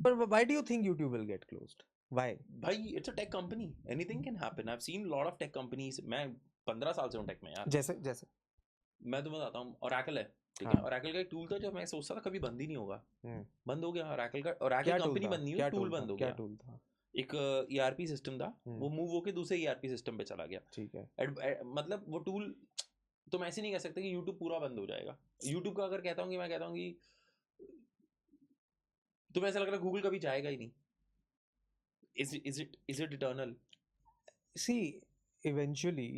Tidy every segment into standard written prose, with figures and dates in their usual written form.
But why do you think YouTube will get closed? Why? भाई it's a tech company, anything can happen. I have seen lot of tech companies. मैं 15 साल से हूँ take में यार। जैसे जैसे मैं तुम्हें बताता हूँ, ओरेकल है, ठीक हाँ। है। ओरेकल का एक टूल था जो मैं सोचता था कभी बंद ही नहीं होगा, हम्म, बंद हो गया। ओरेकल का, ओरेकल क्या टूल कंपनी था? बंद नहीं हुई, क्या टूल टूल था? बंद हो क्या गया। टूल था? एक ईआरपी सिस्टम था, वो मूव होके दूसरे ईआरपी सिस्टम पे चला गया। ठीक है। मतलब वो टूल, तुम ऐसे नहीं कह सकते कि यूट्यूब पूरा बंद हो जाएगा। यूट्यूब का अगर कहता हूँ कि मैं कहता हूँ कि तुम्हें ऐसा लग रहा है गूगल कभी जाएगा ही नहीं। Is it eternal? See, eventually,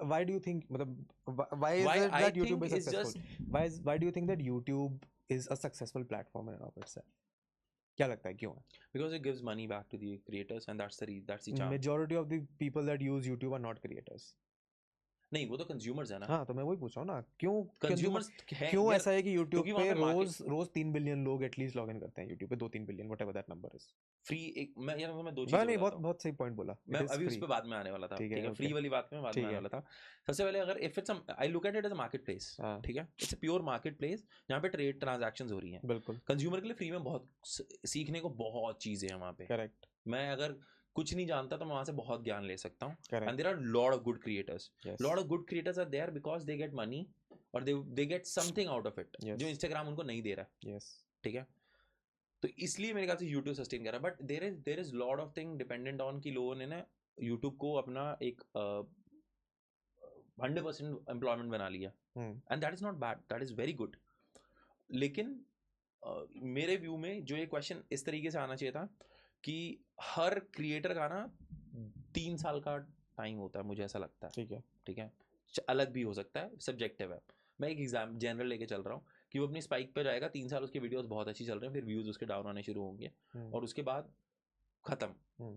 why do you think, why is Why it I that YouTube think is is successful? just Why do you think that YouTube is a successful platform in and of itself? क्या लगता है क्यों है? because it gives money back to the creators and that's the charm. Majority of the people that use YouTube are not creators. नहीं, वो तो consumers है ना। हाँ, तो मैं वही पूछ रहा हूँ ना, क्यों कंज्यूमर्स है क्यों यार, ऐसा है कि YouTube क्योंकि वहाँ पे पे मार्केट रोज 3 बिलियन लोग एटलीस्ट लॉग इन करते हैं YouTube पे, 2-3 billion, whatever that number is. Free. एक मैं यार मैं दो मैं चीजें नहीं, बताता बहुत हूँ। बहुत सही पॉइंट बोला, मैं इट इज अभी उस फ्री। पर बाद में आने वाला था, ठीक ठीक है, है। फ्री ओके, वाली बात में बाद में ठीक आने है। वाला था। सबसे पहले अगर if it's I look at it as a market place, हाँ, ठीक है। It's a pure market place जहाँ पे ट्रेड ट्रांजैक्शंस हो रही हैं। बिल्कुल कंज्यूमर के लिए फ्री में बहुत सीखने को बहुत चीजें हैं वहाँ पे। करेक्ट। मैं अगर कुछ नहीं जानता तो मैं वहाँ से बहुत ज्ञान ले सकता हूँ। And correct. There are lot of good creators. Yes. Lot of good creators are there because they get money और they get something out of it जो इंस्टाग्राम उनको नहीं दे रहा है। यस। ठीक है, तो इसलिए मेरे ख्याल से यूट्यूब सस्टेन कर रहा है। But there is lot of thing dependent on कि लोगों ने ना यूट्यूब को अपना एक 100% एम्प्लॉयमेंट बना लिया। And that is not bad, that is very good. लेकिन मेरे व्यू में जो ये क्वेश्चन इस तरीके से आना चाहिए था कि हर क्रिएटर का ना 3 साल का टाइम होता है, मुझे ऐसा लगता है। ठीक है। ठीक है, अलग भी हो सकता है, सब्जेक्टिव है। मैं एक एग्जाम जनरल लेके चल रहा हूँ कि वो अपनी स्पाइक पे जाएगा, 3 साल उसके वीडियोस बहुत अच्छी चल रहे हैं, फिर व्यूज उसके डाउन आने शुरू होंगे और उसके बाद खत्म,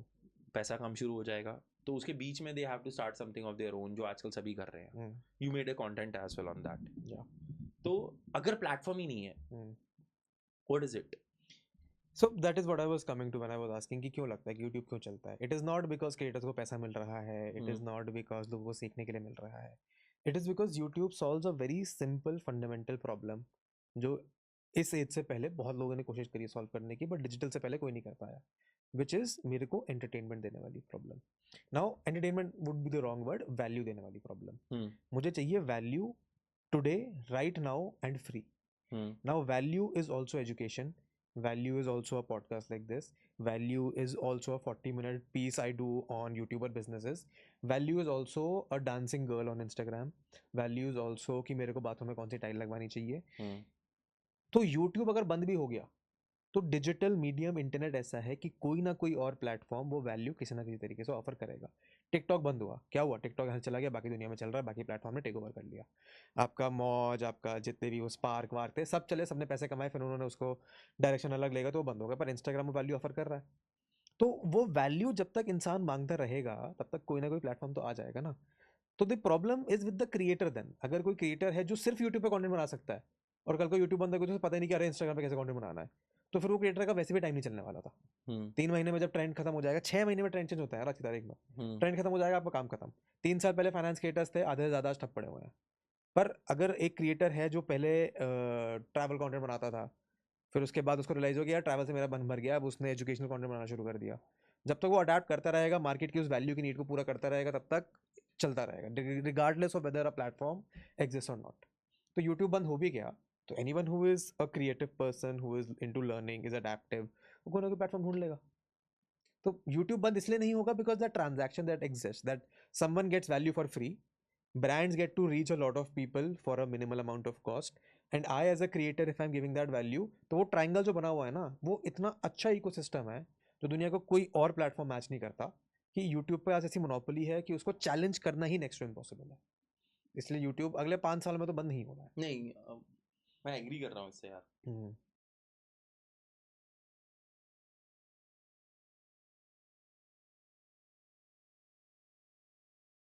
पैसा कम शुरू हो जाएगा। तो उसके बीच में they have to start something of their own, जो आजकल सभी कर रहे हैं। You made a content as well on that. तो अगर प्लेटफॉर्म ही नहीं है, what is it? So that is what I was coming to when I was asking कि क्यों लगता है कि यूट्यूब क्यों चलता है। It is not because creators को पैसा मिल रहा है, इट इज नॉट बिकॉज लोगों को सीखने के लिए मिल रहा है, it is because YouTube solves a very simple fundamental problem जो इस एज से पहले बहुत लोगों ने कोशिश करी सॉल्व करने की, बट डिजिटल से पहले कोई नहीं कर पाया, विच इज मेरे को एंटरटेनमेंट देने वाली problem. Now entertainment would be the wrong word, value देने वाली प्रॉब्लम। मुझे चाहिए value today, right now and free. Now value is also education, value is also a podcast like this, value is also a 40-minute piece I do on YouTube or businesses, value is also a dancing girl on Instagram, value is also कि मेरे को bathroom में कौन सी tile लगवानी चाहिए। तो YouTube अगर बंद भी हो गया तो डिजिटल मीडियम इंटरनेट ऐसा है कि कोई ना कोई और प्लेटफॉर्म वो वैल्यू किसी ना किसी तरीके से ऑफर करेगा। टिकटॉक बंद हुआ, क्या हुआ? टिकटॉक यहाँ चला गया, बाकी दुनिया में चल रहा है, बाकी प्लेटफॉर्म ने टेक ओवर कर लिया। आपका मौज, आपका जितने भी वो स्पार्क वार्क थे, सब चले, सबने पैसे कमाए, फिर उन्होंने उसको डायरेक्शन अलग लेगा तो वो बंद हो गया। पर इंस्टाग्राम वैल्यू ऑफर कर रहा है, तो वो वैल्यू जब तक इंसान मांगता रहेगा तब तक कोई ना कोई प्लेटफॉर्म तो आ जाएगा ना। तो the problem is with the creator then. अगर कोई क्रिएटर है जो सिर्फ यूट्यूब पे कंटेंट बना सकता है और कल को यूट्यूब बंद हो गया तो पता ही नहीं कि अरे इंस्टाग्राम पे कैसे कंटेंट बनाना है, तो फिर वो क्रिएटर का वैसे भी टाइम नहीं चलने वाला था। 3 महीने में जब ट्रेंड खत्म हो जाएगा, 6 महीने में ट्रेंड चेंज होता है यार, आज की तारीख में ट्रेंड खत्म हो जाएगा, आपका काम खत्म। 3 साल पहले फाइनेंस क्रिएटर्स थे, आधे से ज्यादा ठप पड़े हुए हैं। पर अगर एक क्रिएटर है जो पहले ट्रैवल कंटेंट बनाता था, फिर उसके बाद उसको रियलाइज हो गया ट्रैवल से मेरा मन भर गया, अब उसने एजुकेशनल कंटेंट बनाना शुरू कर दिया। जब तक वो अडेप्ट करता रहेगा, मार्केट की उस वैल्यू की नीड को पूरा करता रहेगा, तब तक चलता रहेगा, regardless of weather a platform exist और नॉट। तो यूट्यूब बंद हो भी गया तो anyone who is a creative person, who is into learning, is adaptive, वो कोई ना कोई प्लेटफॉर्म ढूंढ लेगा। तो यूट्यूब बंद इसलिए नहीं होगा because that transaction that exist, that someone gets value for free, brands get to reach a lot of people for a minimal amount of cost, and I as a creator if I'm giving that value, तो वो triangle जो बना हुआ है ना, वो इतना अच्छा इकोसिस्टम है जो दुनिया को कोई और प्लेटफॉर्म मैच नहीं करता, कि यूट्यूब पे आज ऐसी मोनोपोली है कि उसको चैलेंज करना ही नेक्स्ट टू इम्पॉसिबल है। इसलिए यूट्यूब अगले 5 साल में तो बंद नहीं होना है। नहीं, मैं एग्री कर रहा हूँ इससे यार।